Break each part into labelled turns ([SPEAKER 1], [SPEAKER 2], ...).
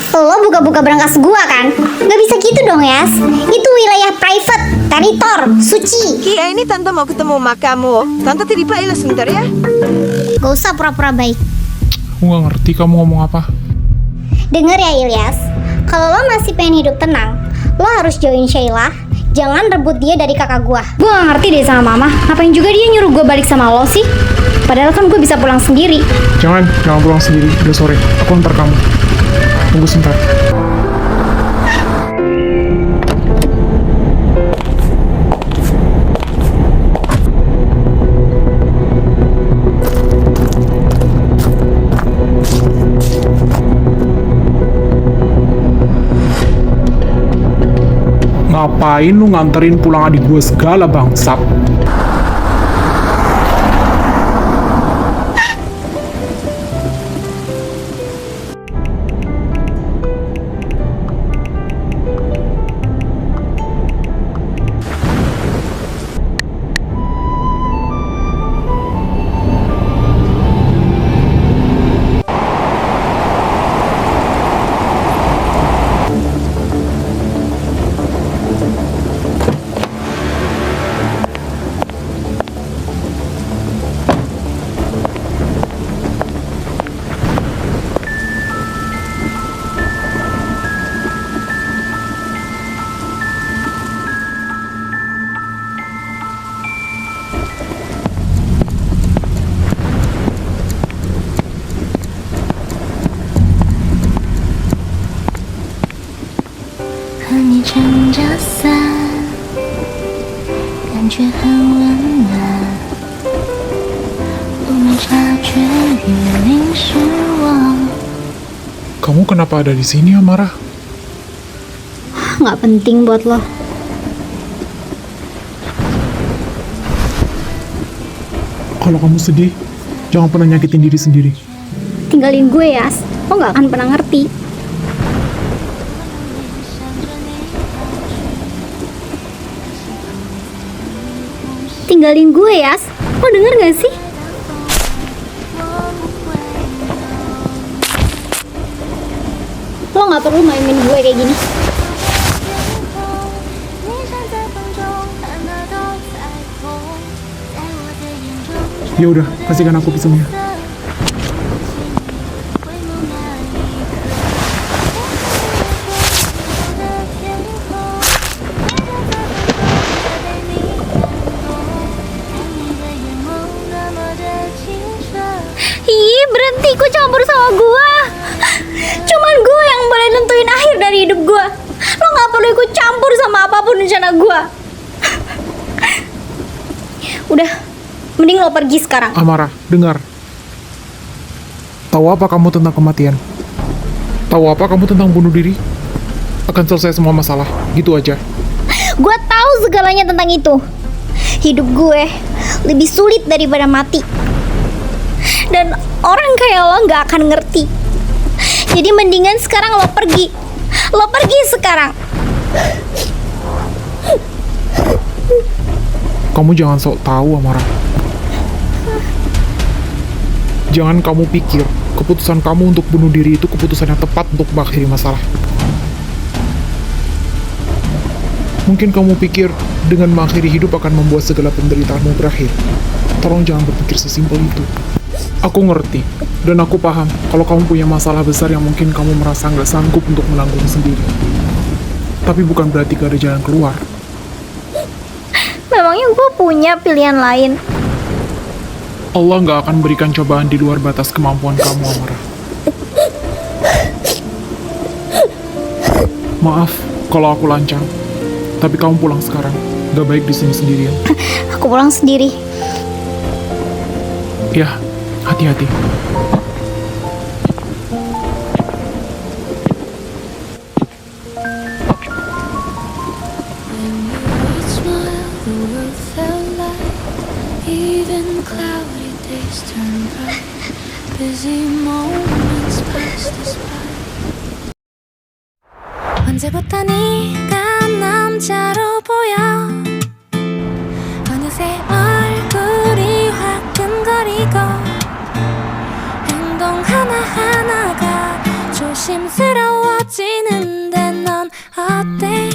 [SPEAKER 1] Lo buka-buka berangkas gua kan? Gak bisa gitu dong, Yas. Itu wilayah private, teritor, suci.
[SPEAKER 2] Kia, ini tante mau ketemu mak kamu. Tante terima ilah sebentar ya.
[SPEAKER 1] Gak usah pura-pura baik.
[SPEAKER 3] Aku gak ngerti kamu ngomong apa.
[SPEAKER 1] Dengar ya Ilyas, kalau lo masih pengen hidup tenang, lo harus jauhin Sheila. Jangan rebut dia dari kakak gua.
[SPEAKER 4] Gue gak ngerti deh sama mama. Ngapain juga dia nyuruh gue balik sama lo sih? Padahal kan gue bisa pulang sendiri.
[SPEAKER 3] Jangan pulang sendiri. Udah sore, aku antar kamu. Tunggu sebentar. Ngapain lu nganterin pulang adik gue segala bangsat? Kamu kenapa ada di sini, Amara?
[SPEAKER 4] Gak penting buat lo.
[SPEAKER 3] Kalau kamu sedih, jangan pernah nyakitin diri sendiri.
[SPEAKER 4] Tinggalin gue ya, lo gak akan pernah ngerti. Tinggalin gue ya, lo denger gak sih? Lo gak perlu mainin gue kayak gini.
[SPEAKER 3] Ya udah, kasihkan aku pisaunya.
[SPEAKER 4] Ih, berhenti, kok campur sama gue. Cuman gue yang boleh nentuin akhir dari hidup gue. Lo gak perlu ikut campur sama apapun rencana gue. Udah, mending lo pergi sekarang.
[SPEAKER 3] Amara, dengar. Tahu apa kamu tentang kematian? Tahu apa kamu tentang bunuh diri? Akan selesai semua masalah, gitu aja.
[SPEAKER 4] Gue tahu segalanya tentang itu. Hidup gue lebih sulit daripada mati. Dan orang kayak lo gak akan ngerti. Jadi mendingan sekarang lo pergi. Lo pergi sekarang.
[SPEAKER 3] Kamu jangan sok tahu, Amara. Jangan kamu pikir keputusan kamu untuk bunuh diri itu keputusan yang tepat untuk mengakhiri masalah. Mungkin kamu pikir dengan mengakhiri hidup akan membuat segala penderitaanmu berakhir. Tolong jangan berpikir sesimpel itu. Aku ngerti, dan aku paham kalau kamu punya masalah besar yang mungkin kamu merasa nggak sanggup untuk menanggung sendiri. Tapi bukan berarti gak ada jalan keluar.
[SPEAKER 4] Memangnya gue punya pilihan lain?
[SPEAKER 3] Allah nggak akan berikan cobaan di luar batas kemampuan kamu, Amara. Maaf kalau aku lancang, tapi kamu pulang sekarang. Gak baik di sini sendirian.
[SPEAKER 4] Aku pulang sendiri.
[SPEAKER 3] Ya, hati-hati.
[SPEAKER 5] 언제부터 네가 남자로 보여 어느새 얼굴이 화끈거리고 행동 하나하나가 조심스러워 어때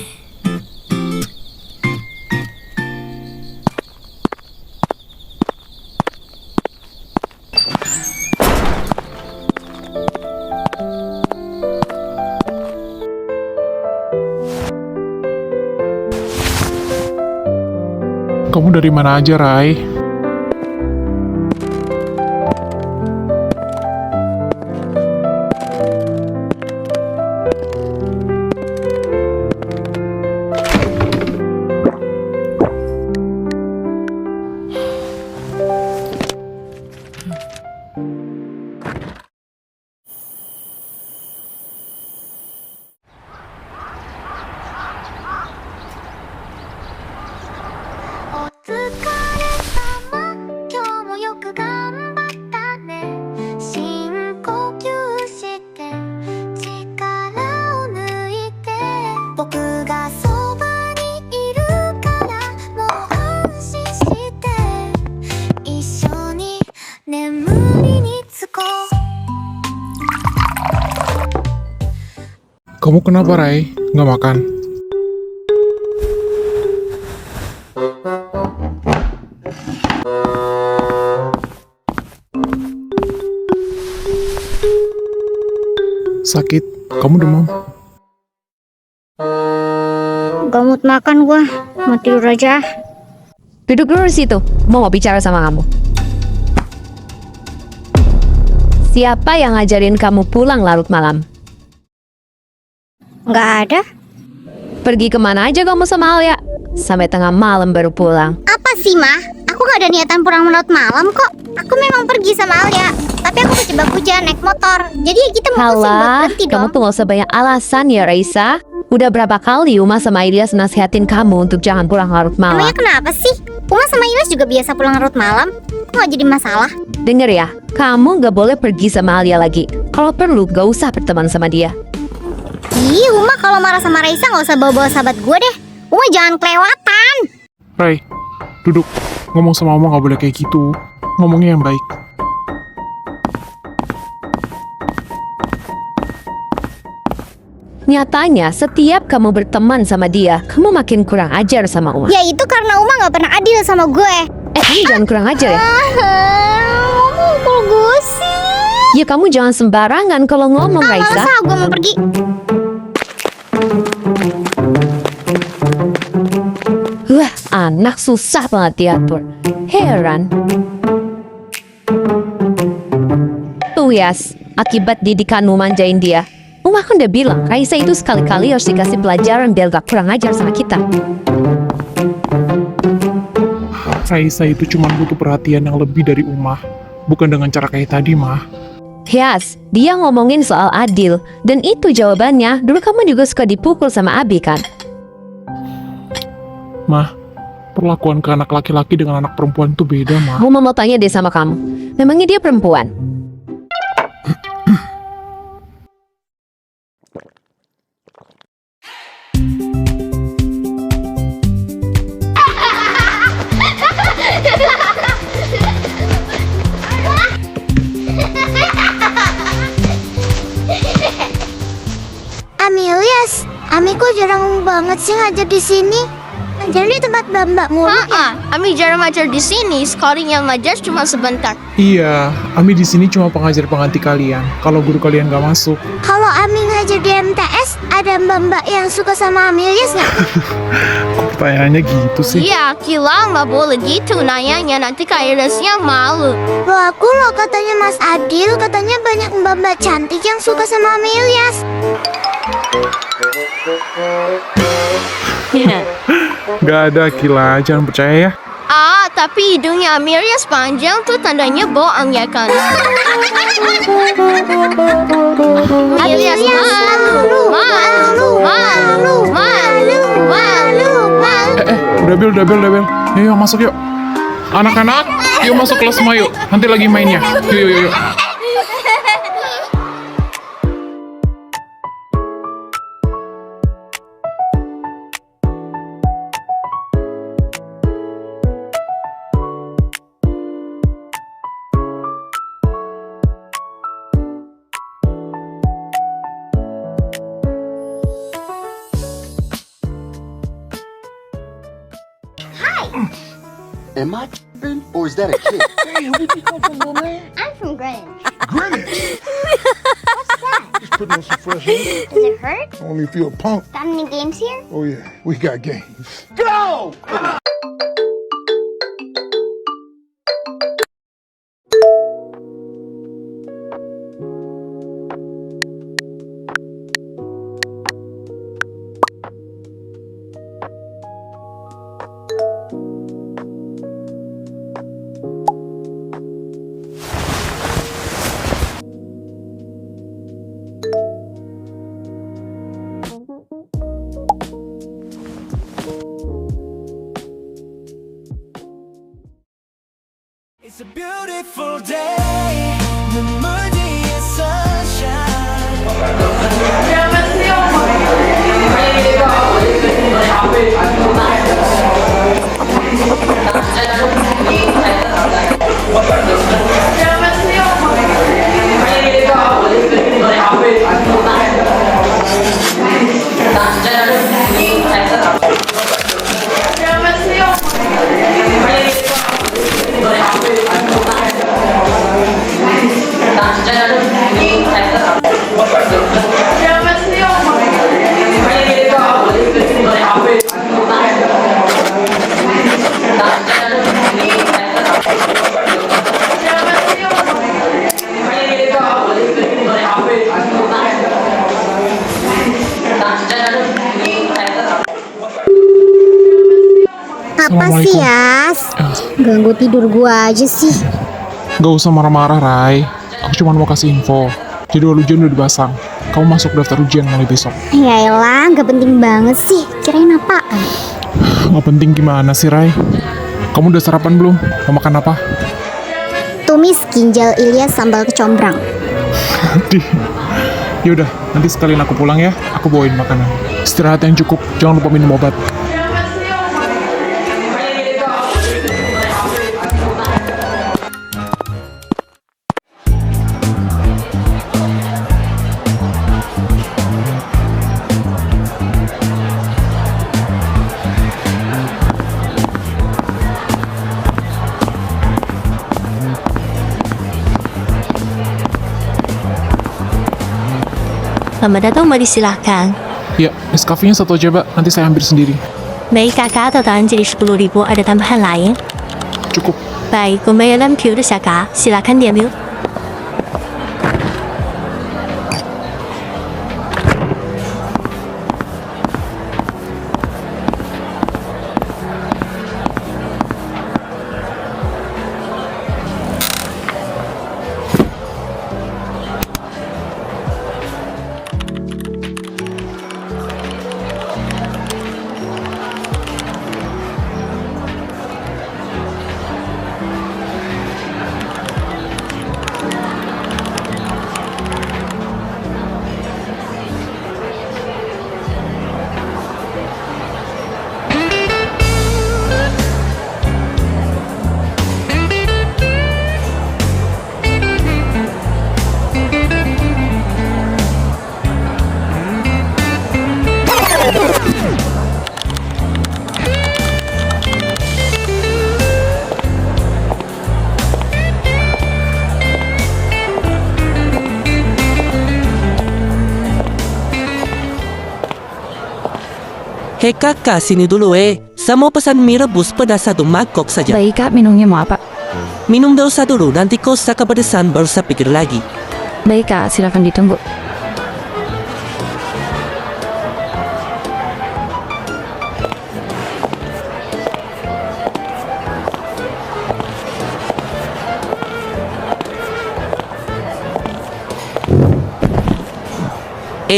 [SPEAKER 3] Kamu dari mana aja, Rai? Kamu kenapa, Rai? Nggak makan? Sakit? Kamu demam?
[SPEAKER 4] Gak mood makan gua, mau tidur aja.
[SPEAKER 6] Duduk dulu di situ, mau bicara sama kamu. Siapa yang ngajarin kamu pulang larut malam?
[SPEAKER 4] Gak ada.
[SPEAKER 6] Pergi kemana aja kamu sama Alia? Sampai tengah malam baru pulang.
[SPEAKER 1] Apa sih, Mah? Aku gak ada niatan pulang larut malam kok. Aku memang pergi sama Alia, tapi aku kejebak hujan naik motor. Jadi ya kita mutusin buat
[SPEAKER 6] Halah,
[SPEAKER 1] berhenti
[SPEAKER 6] kamu
[SPEAKER 1] dong.
[SPEAKER 6] tuh gak usah banyak alasan ya, Raisa. Udah berapa kali Uma sama Ilyas nasihatin kamu untuk jangan pulang larut malam.
[SPEAKER 1] Emangnya kenapa sih? Uma sama Ilyas juga biasa pulang larut malam. Kok gak jadi masalah?
[SPEAKER 6] Dengar ya, kamu gak boleh pergi sama Alia lagi. Kalau perlu, gak usah berteman sama dia.
[SPEAKER 1] Ih, Uma kalau marah sama Raisa gak usah bawa-bawa sahabat gue deh. Uma jangan kelewatan.
[SPEAKER 3] Rai, duduk. Ngomong sama Oma nggak boleh kayak gitu. Ngomongnya yang baik.
[SPEAKER 6] Nyatanya, setiap kamu berteman sama dia, kamu makin kurang ajar sama Uma.
[SPEAKER 1] Ya itu karena Uma gak pernah adil sama gue.
[SPEAKER 6] Kamu jangan kurang ajar ya.
[SPEAKER 1] Mukul gue sih.
[SPEAKER 6] Ya kamu jangan sembarangan kalau ngomong, Raisa.
[SPEAKER 1] Males ah, gue mau pergi.
[SPEAKER 6] Wah, anak susah banget diatur. Heran. Tuh Yas, akibat didikanmu manjain dia. Uma kan udah bilang, Raisa itu sekali-kali harus dikasih pelajaran biar gak kurang ajar sama kita.
[SPEAKER 3] Raisa itu cuma butuh perhatian yang lebih dari Uma. Bukan dengan cara kayak tadi, Mah.
[SPEAKER 6] Yas, dia ngomongin soal adil. Dan itu jawabannya, dulu kamu juga suka dipukul sama Abi kan?
[SPEAKER 3] Mah, perlakuan ke anak laki-laki dengan anak perempuan itu beda, Mah.
[SPEAKER 6] Mama mau tanya deh sama kamu. Memangnya dia perempuan?
[SPEAKER 1] Ilyas, Ami kok jarang banget sih ngajar di sini. Ngajar di tempat mbak-mbak mulu ya.
[SPEAKER 2] Ami jarang ngajar di sini. Sekali yang ngajar cuma sebentar.
[SPEAKER 3] Iya, Ami di sini cuma pengajar pengganti kalian. Kalau guru kalian nggak masuk.
[SPEAKER 1] Kalau Ami ngajar di MTS, ada mbak-mbak yang suka sama Ami Ilyas nggak?
[SPEAKER 3] Kok pertanyaannya gitu sih?
[SPEAKER 2] Iya, Kila nggak boleh gitu nanyanya. Nanti Kak Ilyasnya malu.
[SPEAKER 1] Loh aku loh katanya Mas Adil, katanya banyak mbak-mbak cantik yang suka sama Ami Ilyas.
[SPEAKER 3] Nggak ada, Kila. Jangan percaya ya.
[SPEAKER 2] Tapi hidungnya Ilyas panjang tuh tandanya bohong ya kan? Ilyas malu.
[SPEAKER 3] Udah Bel. Yuk, masuk yuk. Anak-anak, yuk masuk kelas semua yuk. Nanti lagi mainnya. Yuk.
[SPEAKER 7] Am I tripping, or is that a kid?
[SPEAKER 1] I'm from Greenwich.
[SPEAKER 8] Greenwich. Just putting on some fresh air.
[SPEAKER 1] Does it hurt?
[SPEAKER 8] Only if you're a punk.
[SPEAKER 1] Got any games here?
[SPEAKER 8] Oh yeah, we got games.
[SPEAKER 7] Go!
[SPEAKER 9] It's a beautiful day. 눈물 뒤에 sunshine.
[SPEAKER 1] Apa sih, Yas? Ganggu tidur gua aja sih.
[SPEAKER 3] Gak usah marah-marah, Rai. Aku cuma mau kasih info. Jadwal ujian udah dipasang. Kamu masuk daftar ujian mulai besok.
[SPEAKER 1] Ya elah, gak penting banget sih. Kirain apaan?
[SPEAKER 3] Gak penting gimana sih, Rai? Kamu udah sarapan belum? Mau makan apa?
[SPEAKER 1] Tumis ginjal Ilyas sambal kecombrang.
[SPEAKER 3] Yaudah, nanti sekalian aku pulang ya. Aku bawain makanan. Istirahat yang cukup. Jangan lupa minum obat.
[SPEAKER 2] Selamat datang, mari silahkan.
[SPEAKER 3] Ya, Nescafe-nya satu aja, Mbak. Nanti saya ambil sendiri.
[SPEAKER 2] Baik kakak, totalan jadi 10.000, ada tambahan lain?
[SPEAKER 3] Cukup.
[SPEAKER 2] Baik, pembayaran QR kakak, silakan diambil.
[SPEAKER 10] Hei kakak, sini dulu Saya mau pesan mie rebus pedas 1 mangkok saja.
[SPEAKER 6] Baik kak, minumnya mau apa?
[SPEAKER 10] Minum dosa dulu, nanti kau kepedesan baru saya pikir lagi.
[SPEAKER 6] Baik kak, silakan ditunggu.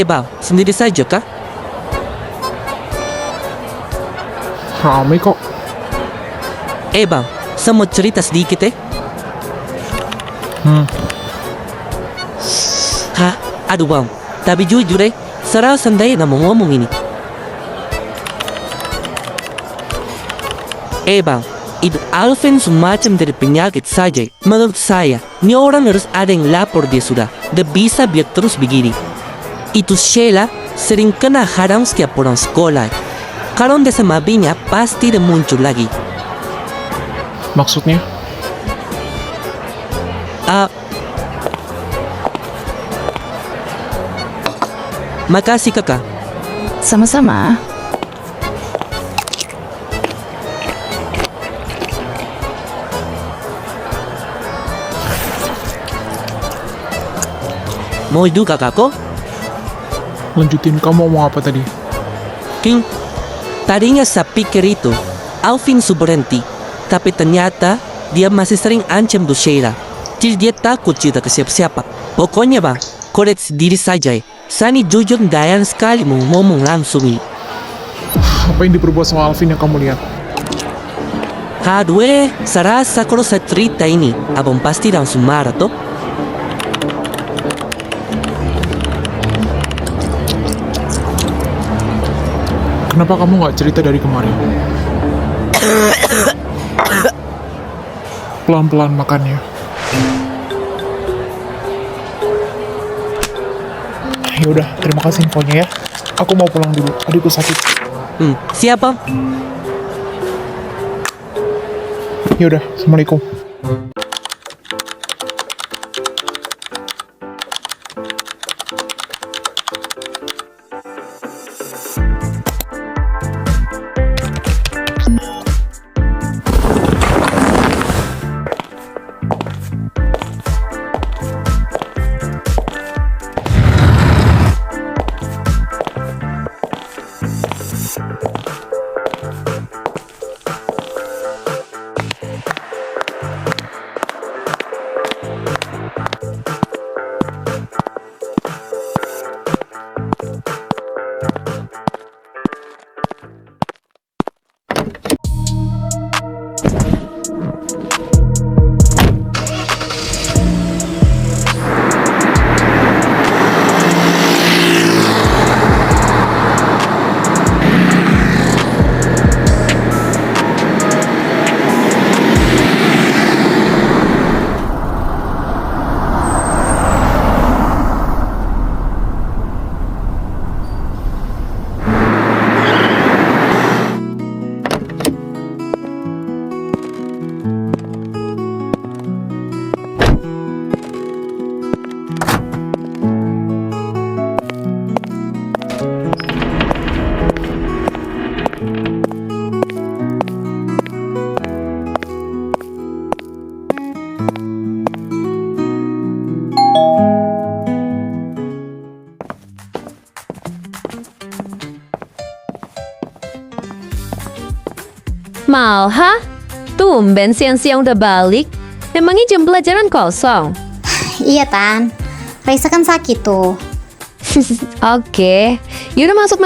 [SPEAKER 10] Bang, sendiri saja kah?
[SPEAKER 3] Ramai kok.
[SPEAKER 10] Bang, saya mau cerita sedikit Hah? Aduh bang, tapi jujur saya sendiri nggak mau ngomong ini. Bang, itu Alvin semacam dari penyakit saja. Menurut saya, ini orang harus ada yang lapor dia sudah. Dia bisa biar terus begini. Itu Sheila sering kena hadang setiap pulang sekolah. Kalau dia sama Binya pasti dia muncul lagi.
[SPEAKER 3] Maksudnya?
[SPEAKER 10] Makasih kakak.
[SPEAKER 11] Sama-sama.
[SPEAKER 10] Mau itu kakakku?
[SPEAKER 3] Lanjutin, kamu mau apa tadi?
[SPEAKER 10] King, tadinya saya pikir itu Alvin Suberenti, tapi ternyata dia masih sering ancam Sheila. Jadi dia takut cerita ke siapa-siapa. Pokoknya bang, koreksi diri saja ya. Sani jujur dayan sekali mau ngomong langsung ini.
[SPEAKER 3] Apa yang diperbuat sama Alvin yang kamu lihat?
[SPEAKER 10] Hadwe, saya rasa kalau saya cerita ini, abang pasti langsung marah toh.
[SPEAKER 3] Kenapa kamu nggak cerita dari kemarin? Pelan-pelan makannya. Ya udah, terima kasih infonya ya. Aku mau pulang dulu, adikku sakit.
[SPEAKER 10] Siapa?
[SPEAKER 3] Ya udah, assalamualaikum.
[SPEAKER 6] Malha? Tumben siang-siang udah balik. Memangnya jam pelajaran kosong?
[SPEAKER 1] Iya, Tan. Raisa kan sakit tuh.
[SPEAKER 6] Oke. Yaudah masuk.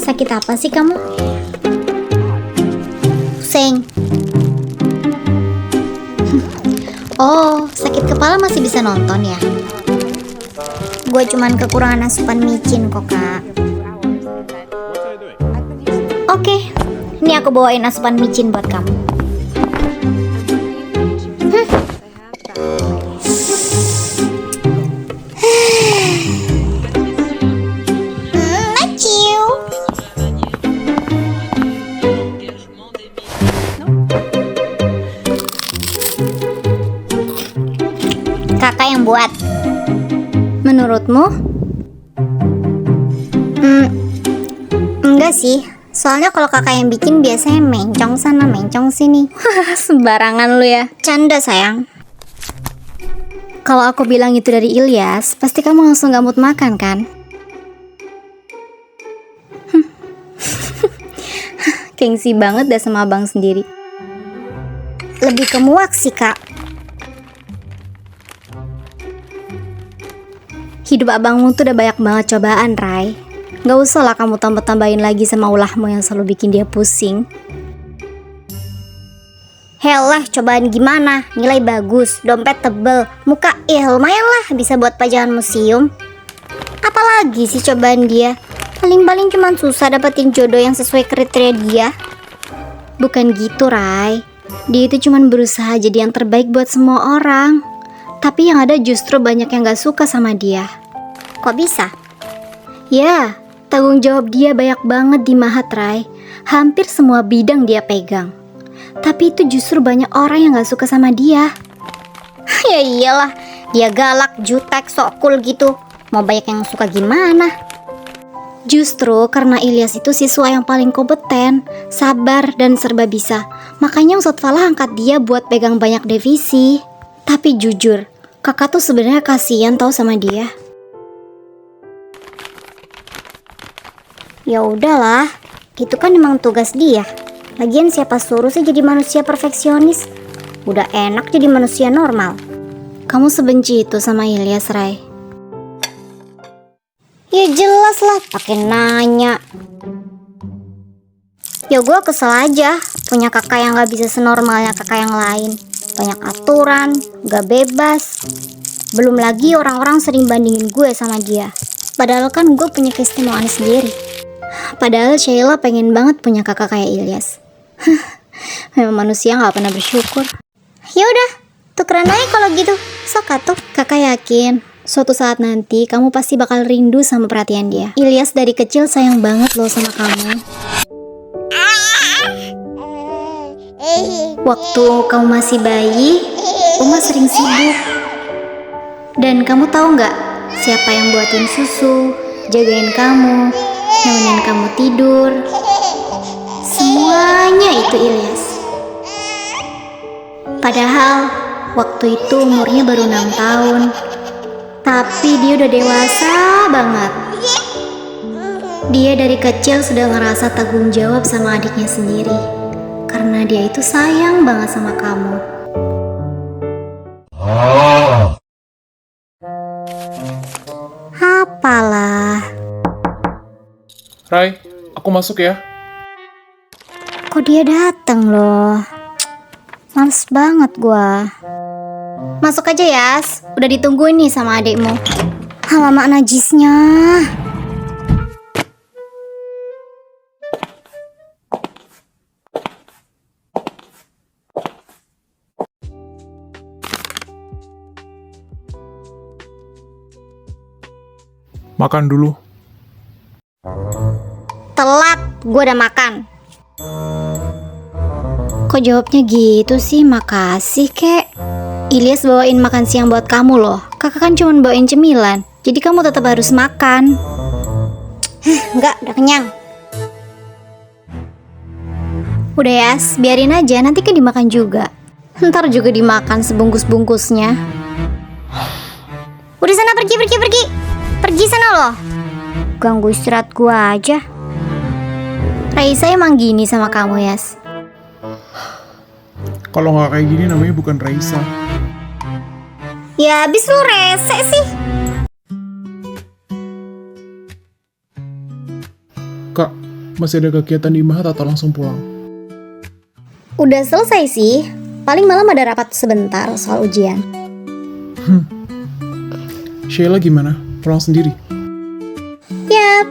[SPEAKER 1] Sakit apa sih kamu? Pusing. Oh, sakit kepala masih bisa nonton ya? Gue cuman kekurangan asupan micin kok, Kak. Oke, ini aku bawain asupan micin buat kamu. Kakak yang buat. Menurutmu? Enggak sih. Soalnya kalau kakak yang bikin biasanya mencong sana, mencong sini.
[SPEAKER 4] Sembarangan lu ya.
[SPEAKER 1] Canda sayang. Kalau aku bilang itu dari Ilyas, pasti kamu langsung gak mood makan kan?
[SPEAKER 4] Gengsi banget dah sama abang sendiri.
[SPEAKER 1] Lebih ke muak sih, Kak.
[SPEAKER 4] Hidup abangmu tuh udah banyak banget cobaan, Rai. Gak usah lah kamu tambah-tambahin lagi sama ulahmu yang selalu bikin dia pusing.
[SPEAKER 1] Helah, cobaan gimana? Nilai bagus, dompet tebel, muka lumayan lah bisa buat pajangan museum. Apalagi sih cobaan dia? Paling-paling cuman susah dapetin jodoh yang sesuai kriteria dia.
[SPEAKER 4] Bukan gitu, Rai. Dia itu cuman berusaha jadi yang terbaik buat semua orang. Tapi yang ada justru banyak yang gak suka sama dia.
[SPEAKER 1] Kok bisa?
[SPEAKER 4] Ya, tanggung jawab dia banyak banget di Mahat, Rai. Hampir semua bidang dia pegang. Tapi itu justru banyak orang yang gak suka sama dia.
[SPEAKER 1] Ya iyalah, dia galak, jutek, sok cool gitu. Mau banyak yang suka gimana?
[SPEAKER 4] Justru karena Ilyas itu siswa yang paling kompeten, sabar, dan serba bisa. Makanya Ustadz Falah angkat dia buat pegang banyak divisi. Tapi jujur, kakak tuh sebenarnya kasihan tau sama dia.
[SPEAKER 1] Ya udahlah, itu kan emang tugas dia. Lagian siapa suruh sih jadi manusia perfeksionis? Udah enak jadi manusia normal.
[SPEAKER 4] Kamu sebenci itu sama Ilyas, Rai?
[SPEAKER 1] Ya jelas lah, pakai nanya. Ya gue kesel aja punya kakak yang gak bisa senormalnya kakak yang lain. Banyak aturan, gak bebas. Belum lagi orang-orang sering bandingin gue sama dia. Padahal kan gue punya keistimewaan sendiri.
[SPEAKER 4] Padahal Sheila pengen banget punya kakak kayak Ilyas. Memang manusia gak pernah bersyukur.
[SPEAKER 1] Ya udah, tukeran aja kalau gitu. Sok atuh.
[SPEAKER 4] Kakak yakin suatu saat nanti kamu pasti bakal rindu sama perhatian dia. Ilyas dari kecil sayang banget loh sama kamu. Waktu kamu masih bayi, Uma sering sibuk. Dan kamu tahu nggak siapa yang buatin susu, jagain kamu, nemenin kamu tidur? Semuanya itu Ilyas. Padahal waktu itu umurnya baru 6 tahun. Tapi dia udah dewasa banget. Dia dari kecil sudah ngerasa tanggung jawab sama adiknya sendiri. Karena dia itu sayang banget sama kamu.
[SPEAKER 1] Apalah.
[SPEAKER 3] Rai, aku masuk ya.
[SPEAKER 1] Kok dia dateng loh? Males banget gua.
[SPEAKER 4] Masuk aja, Yas. Udah ditungguin nih sama adikmu.
[SPEAKER 1] Alamak najisnya.
[SPEAKER 3] Makan dulu.
[SPEAKER 1] Telat, gua udah makan.
[SPEAKER 4] Kok jawabnya gitu sih? Makasih, kek. Ilyas bawain makan siang buat kamu loh. Kakak kan cuma bawain cemilan. Jadi kamu tetap harus makan.
[SPEAKER 1] Enggak, udah kenyang.
[SPEAKER 4] Udah, Yas, biarin aja, nanti kan dimakan juga. Ntar juga dimakan sebungkus-bungkusnya.
[SPEAKER 1] Udah sana pergi. Pergi sana loh. Ganggu istirahat gua aja.
[SPEAKER 4] Raisa emang gini sama kamu, Yas?
[SPEAKER 3] Kalau nggak kayak gini namanya bukan Raisa.
[SPEAKER 1] Ya abis lu rese sih.
[SPEAKER 3] Kak, masih ada kegiatan di Mahat atau langsung pulang?
[SPEAKER 4] Udah selesai sih. Paling malam ada rapat sebentar soal ujian.
[SPEAKER 3] Sheila gimana? Pulang sendiri?
[SPEAKER 4] Yap,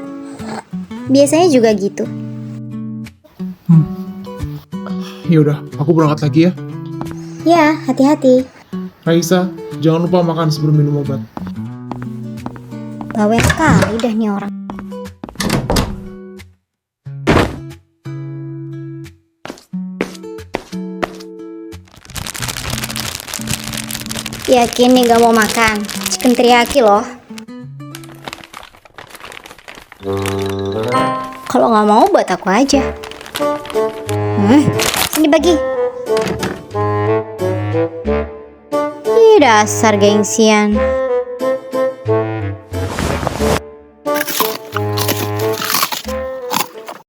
[SPEAKER 4] biasanya juga gitu.
[SPEAKER 3] Ya udah, aku berangkat lagi ya.
[SPEAKER 4] Ya, hati-hati.
[SPEAKER 3] Raisa, jangan lupa makan sebelum minum obat.
[SPEAKER 1] Bawel kali dah nih orang.
[SPEAKER 4] Yakin nih gak mau makan? Chicken teriyaki loh. Kalau gak mau buat aku aja.
[SPEAKER 1] Sini bagi.
[SPEAKER 4] Ih, dasar gengsian.